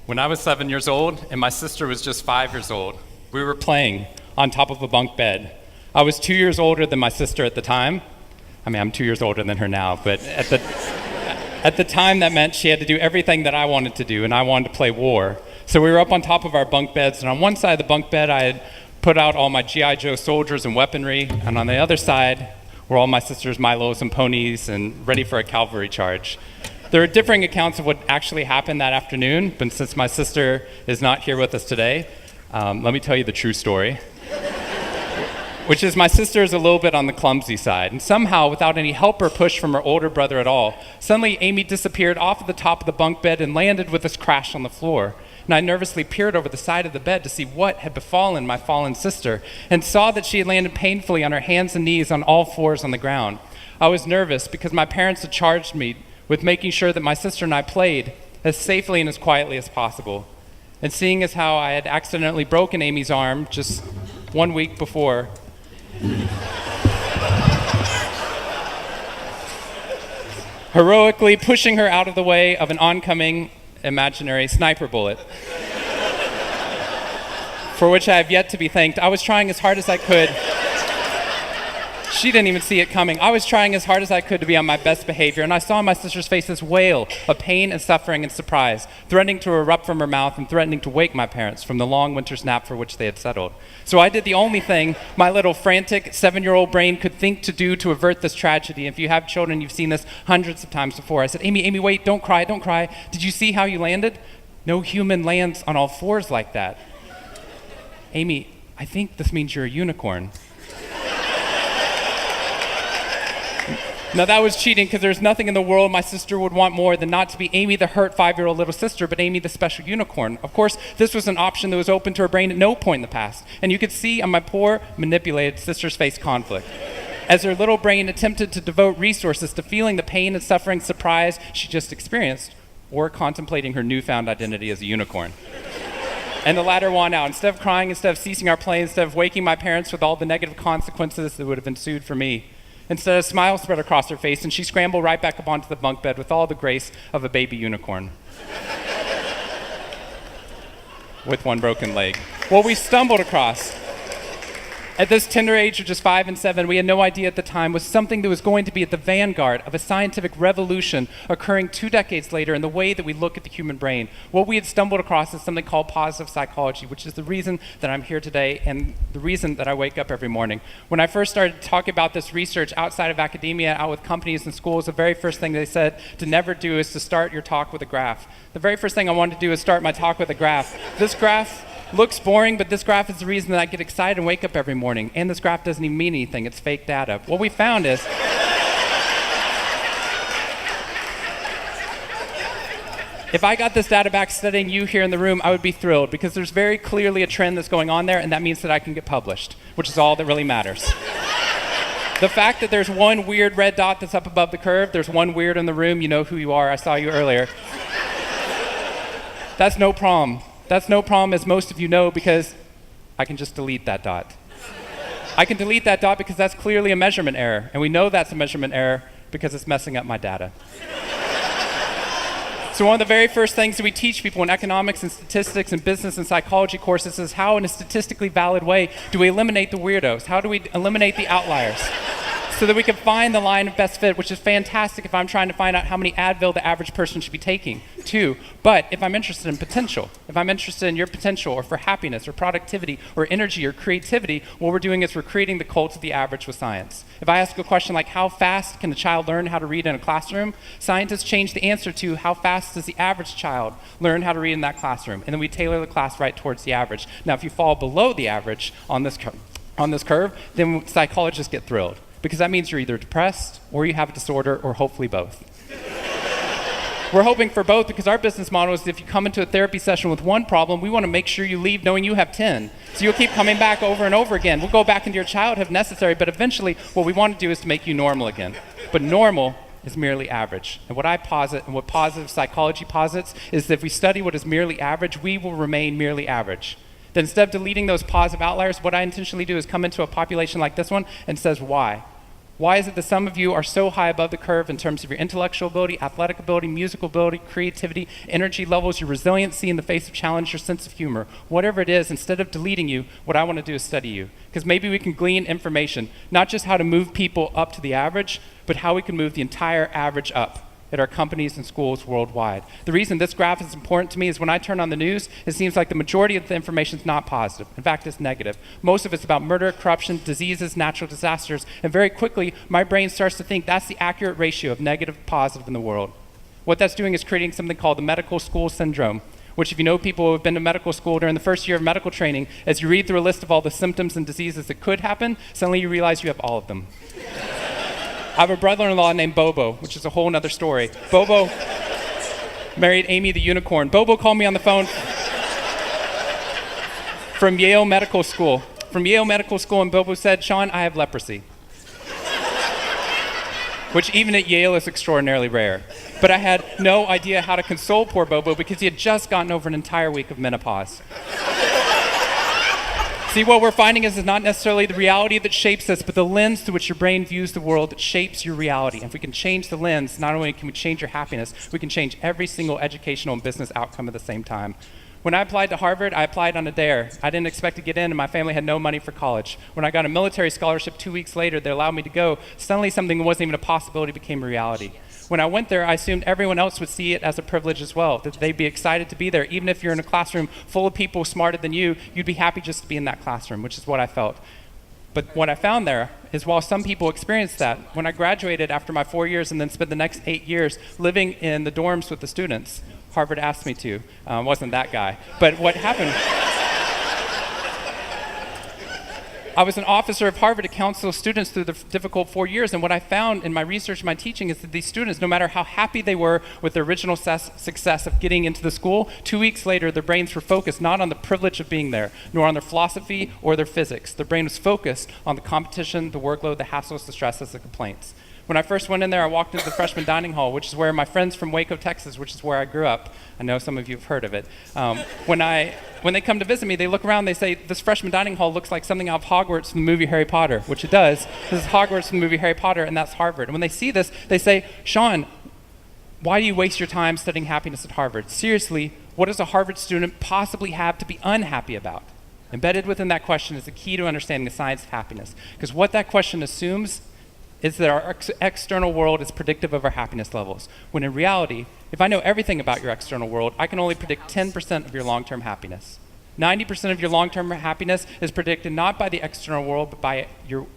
When I was 7 years old and my sister was just 5 years old, we were playing on top of a bunk bed. I was 2 years older than my sister at the time. I mean, I'm 2 years older than her now, but at the time that meant she had to do everything that I wanted to do, and I wanted to play war. So we were up on top of our bunk beds, and on one side of the bunk bed, I had put out all my G.I. Joe soldiers and weaponry, and on the other side were all my sister's Milos and ponies and ready for a cavalry charge. There are differing accounts of what actually happened that afternoon, but since my sister is not here with us today, let me tell you the true story, which is my sister is a little bit on the clumsy side, and somehow, without any help or push from her older brother at all, suddenly Amy disappeared off of the top of the bunk bed and landed with us crash on the floor. And I nervously peered over the side of the bed to see what had befallen my fallen sister, and saw that she had landed painfully on her hands and knees on all fours on the ground. I was nervous because my parents had charged me with making sure that my sister and I played as safely and as quietly as possible. And seeing as how I had accidentally broken Amy's arm just 1 week before, heroically pushing her out of the way of an oncoming imaginary sniper bullet, for which I have yet to be thanked. I was trying as hard as I could. She didn't even see it coming. I was trying as hard as I could to be on my best behavior, and I saw my sister's face this wail of pain and suffering and surprise, threatening to erupt from her mouth and threatening to wake my parents from the long winter's nap for which they had settled. So I did the only thing my little frantic 7-year-old brain could think to do to avert this tragedy. If you have children, you've seen this hundreds of times before. I said, Amy, wait, don't cry, don't cry. Did you see how you landed? No human lands on all fours like that. Amy, I think this means you're a unicorn. Now that was cheating, because there's nothing in the world my sister would want more than not to be Amy the hurt 5-year-old little sister, but Amy the special unicorn. Of course, this was an option that was open to her brain at no point in the past, and you could see on my poor, manipulated sister's face conflict, as her little brain attempted to devote resources to feeling the pain and suffering surprise she just experienced, or contemplating her newfound identity as a unicorn. And the latter won out. Instead of crying, instead of ceasing our play, instead of waking my parents with all the negative consequences that would have ensued for me, instead, a smile spread across her face, and she scrambled right back up onto the bunk bed with all the grace of a baby unicorn. With one broken leg. What we stumbled across at this tender age of just 5 and 7, we had no idea at the time, was something that was going to be at the vanguard of a scientific revolution occurring 2 decades later in the way that we look at the human brain. What we had stumbled across is something called positive psychology, which is the reason that I'm here today and the reason that I wake up every morning. When I first started talking about this research outside of academia, out with companies and schools, the very first thing they said to never do is to start your talk with a graph. The very first thing I wanted to do is start my talk with a graph. This graph looks boring, but this graph is the reason that I get excited and wake up every morning. And this graph doesn't even mean anything. It's fake data. What we found is if I got this data back studying you here in the room, I would be thrilled, because there's very clearly a trend that's going on there, and that means that I can get published, which is all that really matters. The fact that there's one weird red dot that's up above the curve, there's one weird in the room, you know who you are, I saw you earlier. That's no problem. That's no problem, as most of you know, because I can just delete that dot. I can delete that dot because that's clearly a measurement error, and we know that's a measurement error because it's messing up my data. So one of the very first things that we teach people in economics and statistics and business and psychology courses is how, in a statistically valid way, do we eliminate the weirdos? How do we eliminate the outliers? So that we can find the line of best fit, which is fantastic if I'm trying to find out how many Advil the average person should be taking, too. But if I'm interested in potential, if I'm interested in your potential, or for happiness, or productivity, or energy, or creativity, what we're doing is we're creating the cult of the average with science. If I ask a question like, how fast can a child learn how to read in a classroom? Scientists change the answer to, how fast does the average child learn how to read in that classroom? And then we tailor the class right towards the average. Now, if you fall below the average on this curve, then psychologists get thrilled, because that means you're either depressed, or you have a disorder, or hopefully both. We're hoping for both, because our business model is if you come into a therapy session with one problem, we want to make sure you leave knowing you have 10. So you'll keep coming back over and over again. We'll go back into your childhood if necessary, but eventually what we want to do is to make you normal again. But normal is merely average. And what I posit, and what positive psychology posits, is that if we study what is merely average, we will remain merely average. Then instead of deleting those positive outliers, what I intentionally do is come into a population like this one and says, why? Why is it that some of you are so high above the curve in terms of your intellectual ability, athletic ability, musical ability, creativity, energy levels, your resiliency in the face of challenge, your sense of humor? Whatever it is, instead of deleting you, what I want to do is study you. Because maybe we can glean information, not just how to move people up to the average, but how we can move the entire average up at our companies and schools worldwide. The reason this graph is important to me is when I turn on the news, it seems like the majority of the information is not positive. In fact, it's negative. Most of it's about murder, corruption, diseases, natural disasters, and very quickly, my brain starts to think that's the accurate ratio of negative to positive in the world. What that's doing is creating something called the medical school syndrome, which if you know people who have been to medical school during the first year of medical training, as you read through a list of all the symptoms and diseases that could happen, suddenly you realize you have all of them. I have a brother-in-law named Bobo, which is a whole other story. Bobo married Amy the unicorn. Bobo called me on the phone from Yale Medical School. And Bobo said, "Shawn, I have leprosy." Which even at Yale is extraordinarily rare. But I had no idea how to console poor Bobo because he had just gotten over an entire week of menopause. See, what we're finding is not necessarily the reality that shapes us, but the lens through which your brain views the world that shapes your reality. And if we can change the lens, not only can we change your happiness, we can change every single educational and business outcome at the same time. When I applied to Harvard, I applied on a dare. I didn't expect to get in, and my family had no money for college. When I got a military scholarship 2 weeks later that allowed me to go, suddenly something that wasn't even a possibility became a reality. When I went there, I assumed everyone else would see it as a privilege as well, that they'd be excited to be there. Even if you're in a classroom full of people smarter than you, you'd be happy just to be in that classroom, which is what I felt. But what I found there is while some people experienced that, when I graduated after my 4 years and then spent the next 8 years living in the dorms with the students, Harvard asked me to. Wasn't that guy. But what happened... I was an officer of Harvard to counsel students through the difficult 4 years, and what I found in my research and my teaching is that these students, no matter how happy they were with their original success of getting into the school, 2 weeks later their brains were focused not on the privilege of being there, nor on their philosophy or their physics. Their brain was focused on the competition, the workload, the hassles, the stresses, the complaints. When I first went in there, I walked into the freshman dining hall, which is where my friends from Waco, Texas, which is where I grew up, I know some of you have heard of it. When they come to visit me, they look around, they say, "This freshman dining hall looks like something out of Hogwarts from the movie Harry Potter," which it does. This is Hogwarts from the movie Harry Potter, and that's Harvard. And when they see this, they say, "Shawn, why do you waste your time studying happiness at Harvard? Seriously, what does a Harvard student possibly have to be unhappy about?" Embedded within that question is the key to understanding the science of happiness. Because what that question assumes is that our external world is predictive of our happiness levels. When in reality, if I know everything about your external world, I can only predict 10% of your long-term happiness. 90% of your long-term happiness is predicted not by the external world, but by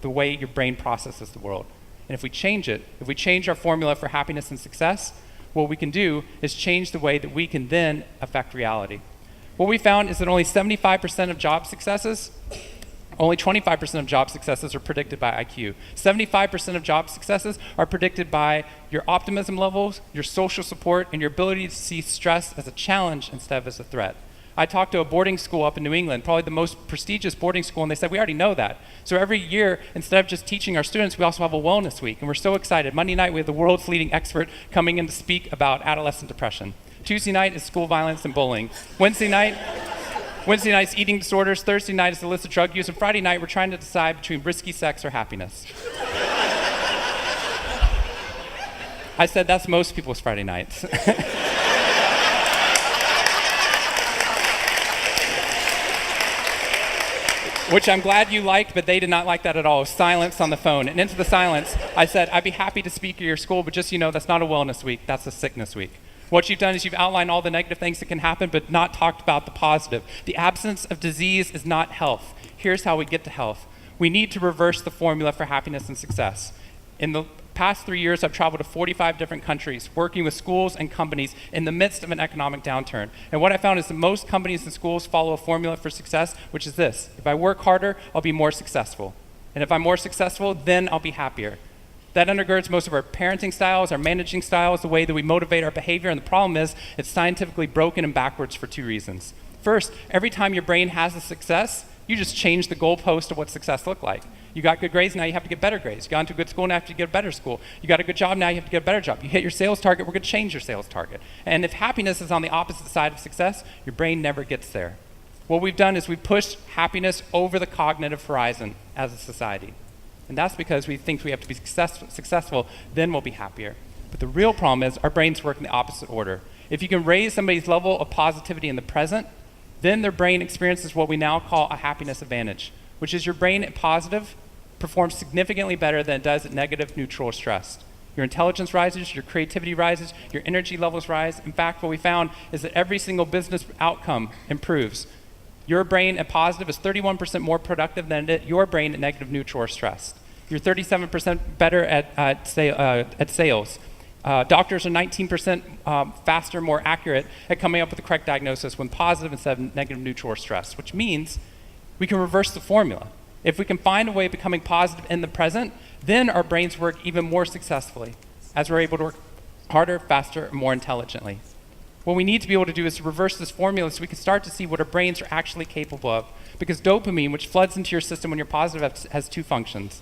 the way your brain processes the world. And if we change it, if we change our formula for happiness and success, what we can do is change the way that we can then affect reality. What we found is that only 25% of job successes Only 25% of job successes are predicted by IQ. 75% of job successes are predicted by your optimism levels, your social support, and your ability to see stress as a challenge instead of as a threat. I talked to a boarding school up in New England, probably the most prestigious boarding school, and they said, "We already know that." So every year, instead of just teaching our students, we also have a wellness week, and we're so excited. Monday night, we have the world's leading expert coming in to speak about adolescent depression. Tuesday night is school violence and bullying. Wednesday night's eating disorders, Thursday night is illicit drug use, and Friday night we're trying to decide between risky sex or happiness. I said that's most people's Friday nights. Which I'm glad you liked, but they did not like that at all. Silence on the phone. And into the silence, I said, "I'd be happy to speak at your school, but just so you know, that's not a wellness week, that's a sickness week." What you've done is you've outlined all the negative things that can happen, but not talked about the positive. The absence of disease is not health. Here's how we get to health. We need to reverse the formula for happiness and success. In the past 3 years, I've traveled to 45 different countries, working with schools and companies in the midst of an economic downturn. And what I found is that most companies and schools follow a formula for success, which is this: if I work harder, I'll be more successful. And if I'm more successful, then I'll be happier. That undergirds most of our parenting styles, our managing styles, the way that we motivate our behavior, and the problem is it's scientifically broken and backwards for 2 reasons. First, every time your brain has a success, you just change the goalpost of what success looked like. You got good grades, now you have to get better grades. You got into a good school, now you have to get a better school. You got a good job, now you have to get a better job. You hit your sales target, we're gonna change your sales target. And if happiness is on the opposite side of success, your brain never gets there. What we've done is we've pushed happiness over the cognitive horizon as a society. And that's because we think we have to be successful, then we'll be happier. But the real problem is our brains work in the opposite order. If you can raise somebody's level of positivity in the present, then their brain experiences what we now call a happiness advantage, which is your brain at positive performs significantly better than it does at negative, neutral, or stressed. Your intelligence rises, your creativity rises, your energy levels rise. In fact, what we found is that every single business outcome improves. Your brain at positive is 31% more productive than your brain at negative, neutral, or stressed. You're 37% better at sales. Doctors are 19% faster, more accurate at coming up with the correct diagnosis when positive instead of negative, neutral, or stressed, which means we can reverse the formula. If we can find a way of becoming positive in the present, then our brains work even more successfully as we're able to work harder, faster, and more intelligently. What we need to be able to do is to reverse this formula so we can start to see what our brains are actually capable of. Because dopamine, which floods into your system when you're positive, has two functions.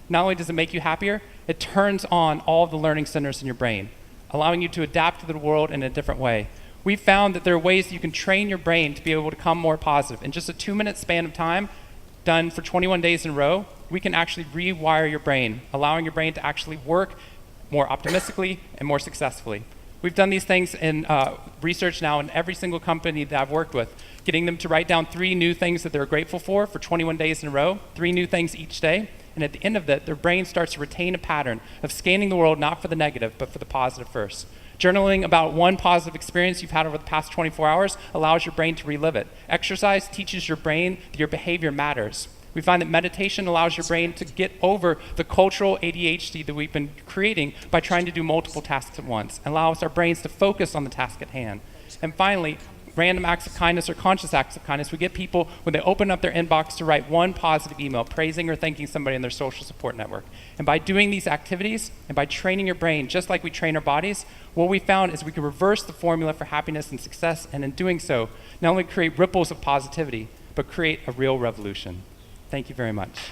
Not only does it make you happier, it turns on all the learning centers in your brain, allowing you to adapt to the world in a different way. We found that there are ways that you can train your brain to be able to become more positive. In just a 2-minute span of time, done for 21 days in a row, we can actually rewire your brain, allowing your brain to actually work more optimistically and more successfully. We've done these things in research now in every single company that I've worked with, getting them to write down 3 new things that they're grateful for 21 days in a row, 3 new things each day. And at the end of that, their brain starts to retain a pattern of scanning the world not for the negative, but for the positive first. Journaling about one positive experience you've had over the past 24 hours allows your brain to relive it. Exercise teaches your brain that your behavior matters. We find that meditation allows your brain to get over the cultural ADHD that we've been creating by trying to do multiple tasks at once, and allows our brains to focus on the task at hand. And finally, random acts of kindness or conscious acts of kindness. We get people, when they open up their inbox, to write one positive email praising or thanking somebody in their social support network. And by doing these activities and by training your brain, just like we train our bodies, what we found is we can reverse the formula for happiness and success, and in doing so, not only create ripples of positivity, but create a real revolution. Thank you very much.